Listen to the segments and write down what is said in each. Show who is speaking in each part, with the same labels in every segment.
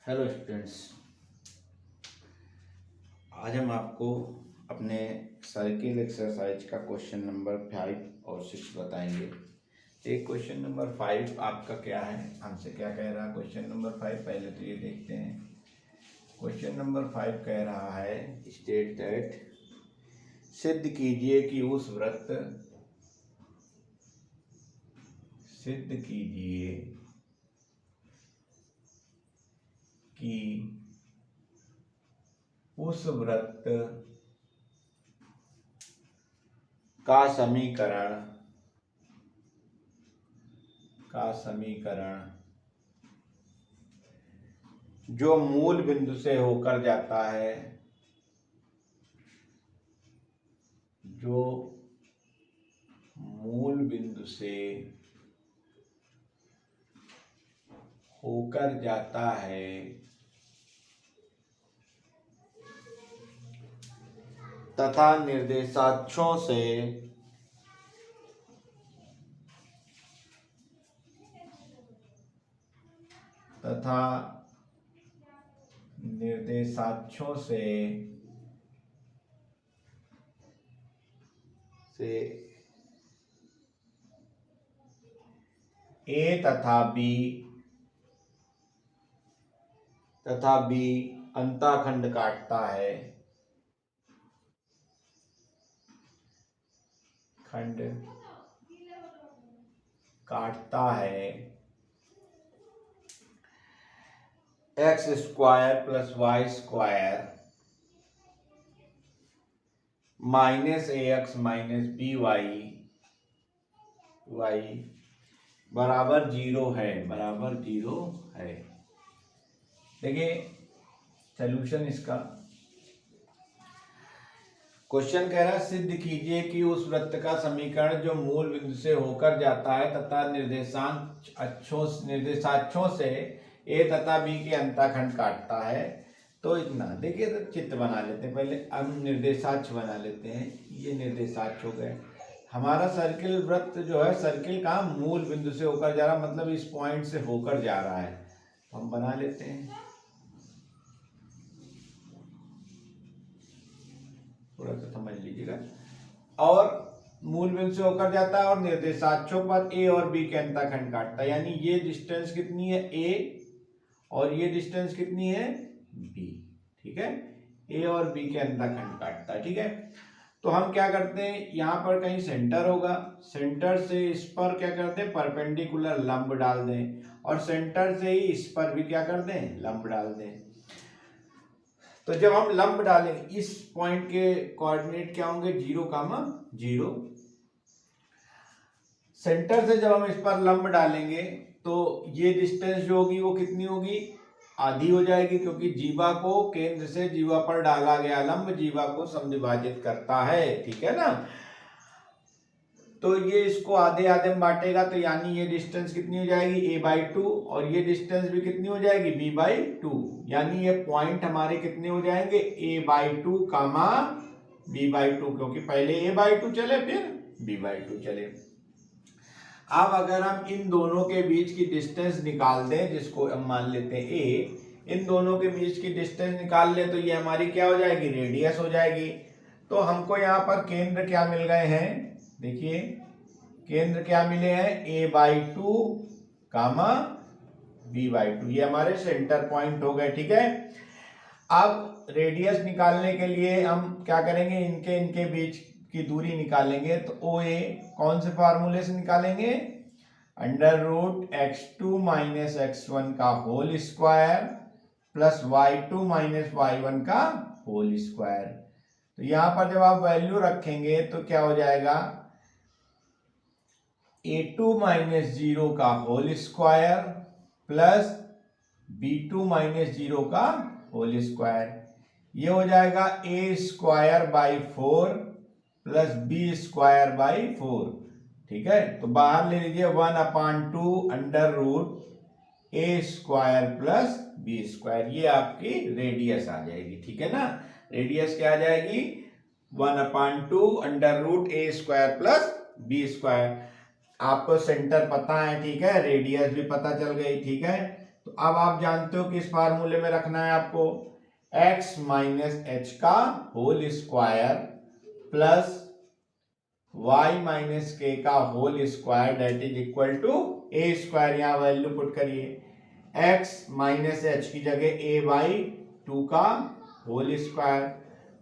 Speaker 1: Hello students. आज हम आपको अपने सर्किल एक्सरसाइज का क्वेश्चन नंबर 5 और 6 बताएंगे। एक क्वेश्चन नंबर 5 आपका क्या है, हमसे क्या कह रहा है क्वेश्चन नंबर 5, पहले तो ये देखते हैं। क्वेश्चन नंबर 5 कह रहा है स्टेट दैट सिद्ध कीजिए कि उस वृत्त सिद्ध कीजिए कि उस वृत्त का समीकरण जो मूल बिंदु से होकर जाता है, जो मूल बिंदु से होकर जाता है तथा निर्देशाक्षों से ए तथा बी अंतःखंड काटता है, x square plus Y square minus A X minus B Y बराबर जीरो है। देखिए सॉल्यूशन इसका, क्वेश्चन कह रहा है सिद्ध कीजिए कि उस वृत्त का समीकरण जो मूल बिंदु से होकर जाता है तथा निर्देशाक्षों से ए तथा बी के अंतःखंड काटता है। तो इतना देखिए, तो चित्र बना लेते हैं। पहले हम निर्देशाक्ष बना लेते हैं। ये निर्देशाक्ष हो गए। हमारा सर्किल वृत्त जो है, सर्किल का मूल बिंदु से होकर जा रहा, मतलब इस पॉइंट से होकर जा रहा है। तो हम बना लेते हैं, थोड़ा सा समझ लीजिएगा। और मूल बिंदु से होकर जाता है और निर्देशाक्षों पर ए और बी के अंतःखंड काटता है। यानी ये डिस्टेंस कितनी है, ए, और ये डिस्टेंस कितनी है, बी। ठीक है, ए और बी के अंतःखंड काटता है। ठीक है, तो हम क्या करते हैं, यहाँ पर कहीं सेंटर होगा, सेंटर से इस पर क्या करते हैं, परपेंडिकुलर लंब डाल दें, और सेंटर से ही इस पर भी क्या कर दें, लंब डाल दें। तो जब हम लंब डालेंगे, इस पॉइंट के कोऑर्डिनेट क्या होंगे, 0, 0। सेंटर से जब हम इस पर लंब डालेंगे तो ये डिस्टेंस जो होगी वो कितनी होगी, आधी हो जाएगी, क्योंकि जीवा को केंद्र से जीवा पर डाला गया लंब जीवा को समद्विभाजित करता है। ठीक है ना, तो ये इसको आधे आधे में बांटेगा, तो यानी ये डिस्टेंस कितनी हो जाएगी, a/2, और ये डिस्टेंस भी कितनी हो जाएगी, b/2। यानी ये पॉइंट हमारे कितने हो जाएंगे, a/2 कामा b/2, क्योंकि पहले a/2 चले फिर b/2 चले। अब अगर हम इन दोनों के बीच की डिस्टेंस निकाल दें, जिसको हम मान लेते हैं a, इन दोनों के बीच की डिस्टेंस निकाल लें, तो ये हमारी क्या हो जाएगी, रेडियस हो जाएगी। तो हमको यहाँ पर केंद्र क्या मिल गए हैं, देखिए केंद्र क्या मिले हैं, a/2 कामा b/2, ये हमारे सेंटर पॉइंट हो गए। ठीक है, अब रेडियस निकालने के लिए हम क्या करेंगे, इनके बीच की दूरी निकालेंगे। तो OA कौन से फार्मूले से निकालेंगे, √x2 माइनस x1 का whole square plus y2 minus y1 का होल स्क्वायर। तो यहां पर जब आप वैल्यू रखेंगे तो क्या हो जाएगा, a2 माइनस 0 का whole square plus b2 minus 0 का होल स्क्वायर, ये हो जाएगा a²/4 प्लस b²/4। ठीक है, तो बाहर ले लीजिए 1/2 √a² प्लस b², ये आपकी रेडियस आ जाएगी। ठीक है ना, रेडियस क्या आ जाएगी, 1/2 √a² प्लस b²। आपको सेंटर पता है, ठीक है, रेडियस भी पता चल गई। ठीक है, तो अब आप जानते हो कि इस फार्मूले में रखना है आपको x माइनस एच का whole square plus y minus k का whole square that is equal to a square. यहाँ वैल्यू पुट करिए, x माइनस एच की जगह a बाई 2 का होल स्क्वायर,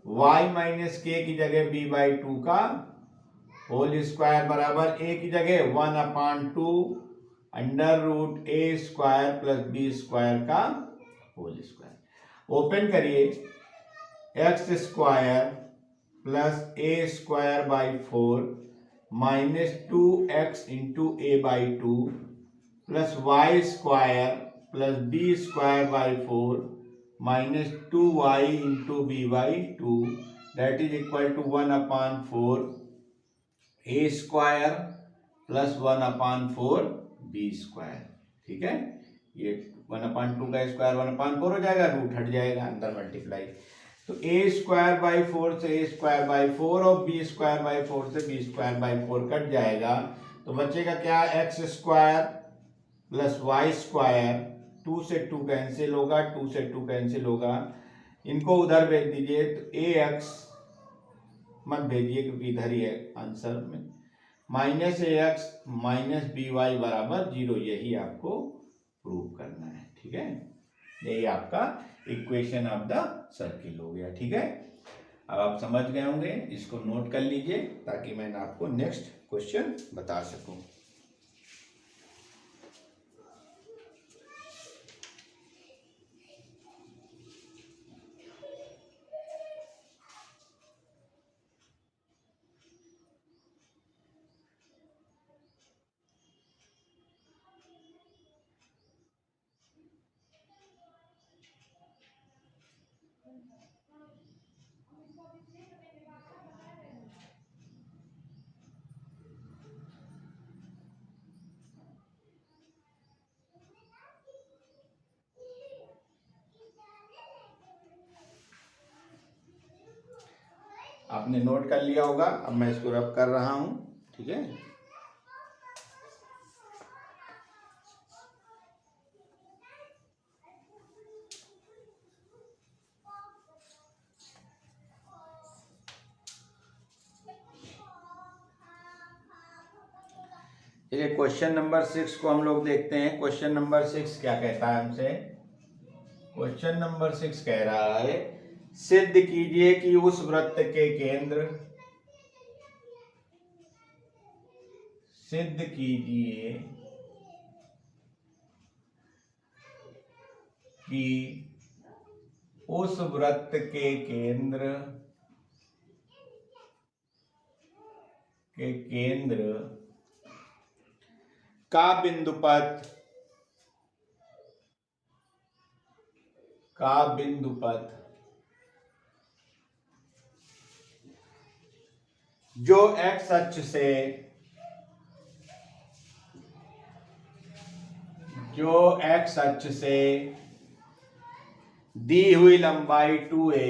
Speaker 1: y माइनस के की जगह b बाई 2 का होल स्क्वायर बराबर a की जगह 1/2 under root a square plus b square का होल स्क्वायर। ओपन करिए, x square plus a square by 4 minus 2x into a by 2 plus Y square plus b square by 4 minus 2y into b by 2 that is equal to 1/4 a square plus 1/4 b square. ठीक है, ये 1/2 का square 1/4 हो जाएगा, root हट जाएगा, अंदर multiply. तो ए स्क्वायर बाई 4 से ए स्क्वायर बाई 4 और बी स्क्वायर बाई 4 से बी स्क्वायर बाई 4 कट जाएगा, तो बचेगा क्या, x square plus Y square, 2 से 2 कैंसिल होगा, 2 से 2 कैंसिल होगा, इनको उधर भेज दीजिए। तो ए एक्स मत भेजिए क्योंकि इधर ही है आंसर में, minus A X minus B Y बराबर 0, यही आपको प्रूव करना है। ठीक है, यही आपका इक्वेशन ऑफ द सर्किल हो गया। ठीक है, अब आप समझ गए होंगे, इसको नोट कर लीजिए ताकि मैं आपको नेक्स्ट क्वेश्चन बता सकूं। आपने नोट कर लिया होगा, अब मैं इसको रब कर रहा हूं। ठीक है, चलिए क्वेश्चन नंबर 6 को हम लोग देखते हैं। क्वेश्चन नंबर 6 क्या कहता है हमसे, क्वेश्चन नंबर 6 कह रहा है सिद्ध कीजिए कि उस वृत्त के केंद्र, सिद्ध कीजिए कि उस वृत्त के केंद्र का बिंदुपथ जो एक्स अक्ष से दी हुई लंबाई 2a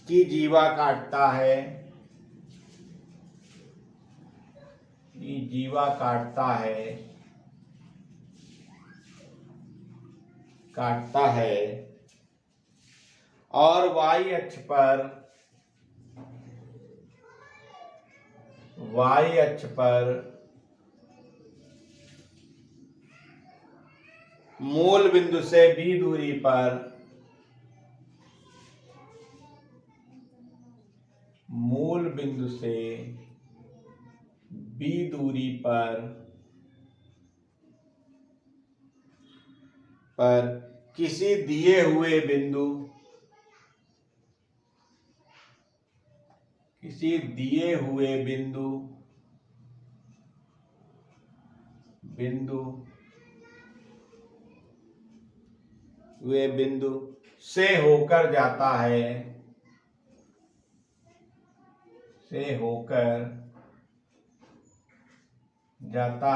Speaker 1: की जीवा काटता है, और y अक्ष पर मूल बिंदु से b दूरी पर किसी दिए हुए बिंदु से होकर जाता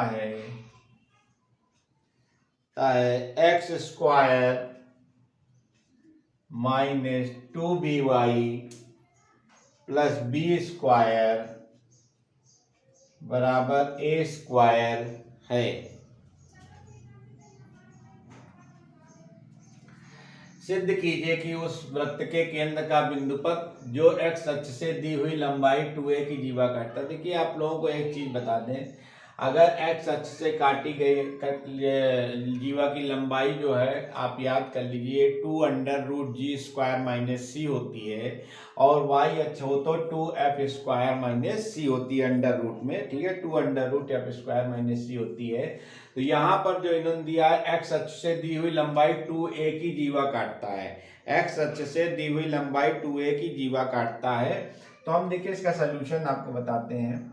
Speaker 1: है, x square minus 2by plus b square बराबर ए स्क्वायर है। सिद्ध कीजिए कि उस वृत्त के केंद्र का बिंदुपथ जो एक्स अक्ष से दी हुई लंबाई 2a की जीवा काटता है। देखिए आप लोगों को एक चीज बता दें, अगर एक्स अक्ष से काटी गई जीवा की लंबाई जो है आप याद कर लीजिए 2√g² - c होती है, और वाई अक्ष हो तो 2f² - c होती है अंडर रूट में, ठीक है, 2√f² - c होती है। तो यहाँ पर जो इन्होंने दिया है एक्स अक्ष से दी हुई लंबाई 2a की जीवा काटता है, एक्स अक्ष से दी हुई लंबाई 2a की जीवा काटता है। तो हम देखिए इसका सलूशन आपको बताते हैं।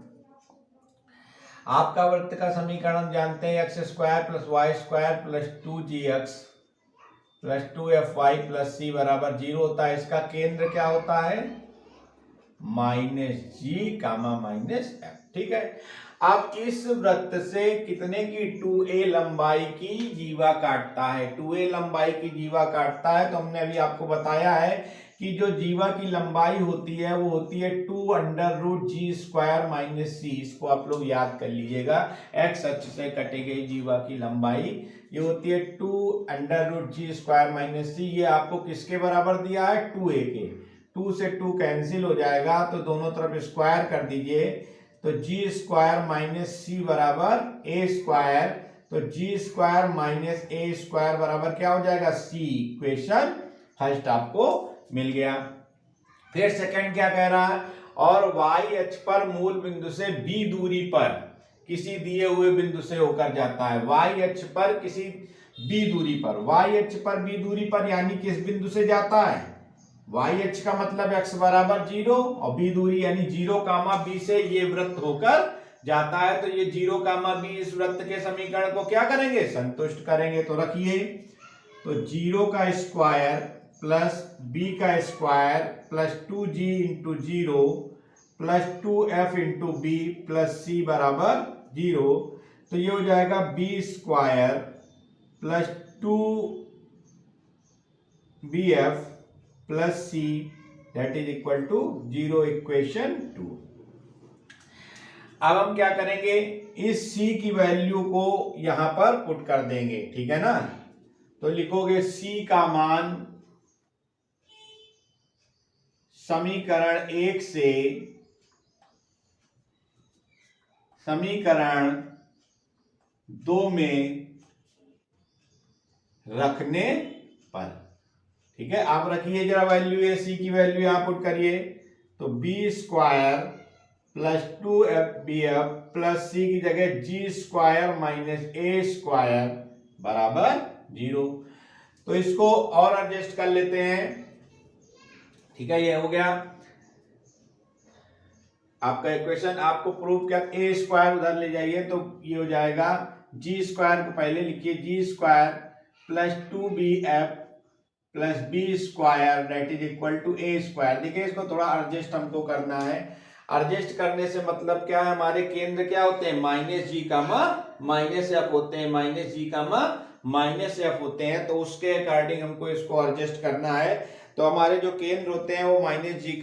Speaker 1: आपका वृत्त का समीकरण जानते हैं, x² + y² + 2gx + 2fy + c बराबर 0 होता है। इसका केंद्र क्या होता है? -g, -f, ठीक है। अब इस वृत्त से कितने की 2a लंबाई की जीवा काटता है? 2a लंबाई की जीवा काटता है। तो हमने अभी आपको बताया है कि जो जीवा की लंबाई होती है वो होती है 2√g² - c। इसको आप लोग याद कर लीजिएगा, एक्स अक्ष से कटी गई जीवा की लंबाई ये होती है 2√g² - c। ये आपको किसके बराबर दिया है? 2a के। 2 से 2 कैंसिल हो जाएगा तो दोनों तरफ स्क्वायर कर दीजिए, तो g² - c बराबर a²। तो g² - a² बराबर क्या हो जाएगा? c। इक्वेशन फर्स्ट आपको मिल गया। फिर सेकंड क्या कह रहा है? और y अक्ष पर मूल बिंदु से b दूरी पर किसी दिए हुए बिंदु से होकर जाता है। y अक्ष पर किसी b दूरी पर, y अक्ष पर b दूरी पर यानी किस बिंदु से जाता है? y अक्ष का मतलब x बराबर 0 और b दूरी यानी 0, b से ये वृत्त होकर जाता है। तो ये 0, b इस वृत्त के समीकरण को क्या करेंगे? संतुष्ट करेंगे। तो रखिए, तो 0 का स्क्वायर प्लस b का square plus 2g into 0 plus 2f into b plus c बराबर 0। तो ये हो जाएगा b² plus 2bf plus c that is equal to 0, equation 2। अब हम क्या करेंगे? इस c की वैल्यू को यहां पर पुट कर देंगे, ठीक है ना। तो लिखोगे c का मान समीकरण 1 से समीकरण 2 में रखने पर, ठीक है। आप रखिए जरा वैल्यू, है सी की वैल्यू यहां पुट करिए, तो b² plus 2fbf plus c की जगह g² - a² बराबर 0। तो इसको और एडजस्ट कर लेते हैं, ठीक है। ये हो गया आपका इक्वेशन। आपको प्रूफ क्या? a² उधर ले जाइए तो ये हो जाएगा g² को पहले लिखिए, g² plus 2bf plus b² that is equal to a²। देखिए इसको थोड़ा एडजस्ट हमको करना है। एडजस्ट करने से मतलब क्या है? हमारे केंद्र क्या होते हैं? -g, -f होते हैं, -g, -f होते हैं। तो उसके अकॉर्डिंग हमको इसको एडजस्ट करना है। तो हमारे जो केंद्र होते हैं वो -g,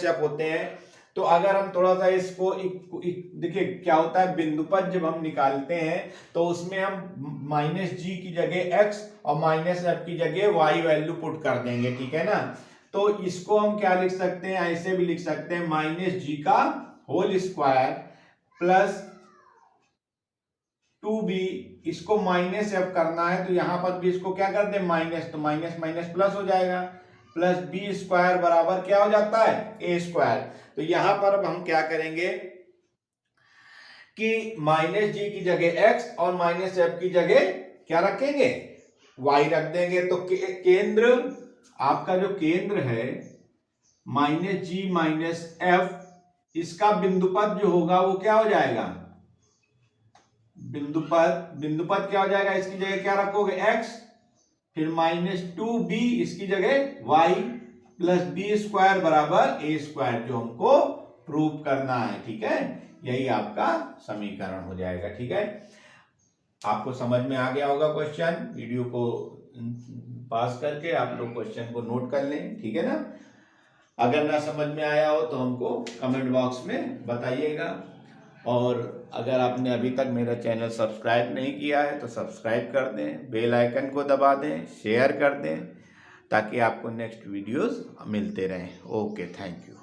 Speaker 1: -f होते हैं। तो अगर हम थोड़ा सा इसको देखिए क्या होता है, बिंदुपथ जब हम निकालते हैं तो उसमें हम -g की जगह x और -f की जगह y वैल्यू पुट कर देंगे, ठीक है ना। तो इसको हम क्या लिख सकते हैं? ऐसे भी लिख सकते हैं, -g का होल स्क्वायर प्लस 2b, इसको -f करना है तो यहां पर भी इसको क्या कर दे? माइनस, तो माइनस माइनस प्लस हो जाएगा, प्लस b² बराबर क्या हो जाता है? a²। तो यहां पर अब हम क्या करेंगे कि -g की जगह x और -f की जगह क्या रखेंगे? y रख देंगे। तो केंद्र, आपका जो केंद्र है -g -f, इसका बिंदुपथ जो होगा वो क्या हो जाएगा? बिंदुपथ क्या हो जाएगा? इसकी जगह क्या रखोगे? x, फिर -2b इसकी जगह y प्लस b² बराबर a², जो हमको प्रूव करना है, ठीक है। यही आपका समीकरण हो जाएगा, ठीक है। आपको समझ में आ गया होगा क्वेश्चन। वीडियो को पास करके आप लोग क्वेश्चन को नोट कर लें, ठीक है ना। अगर ना समझ में आया हो तो हमको कमेंट बॉक्स में बताइएगा। और अगर आपने अभी तक मेरा चैनल सब्सक्राइब नहीं किया है तो सब्सक्राइब कर दें, बेल आइकन को दबा दें, शेयर कर दें, ताकि आपको नेक्स्ट वीडियोस मिलते रहें। Okay, thank you.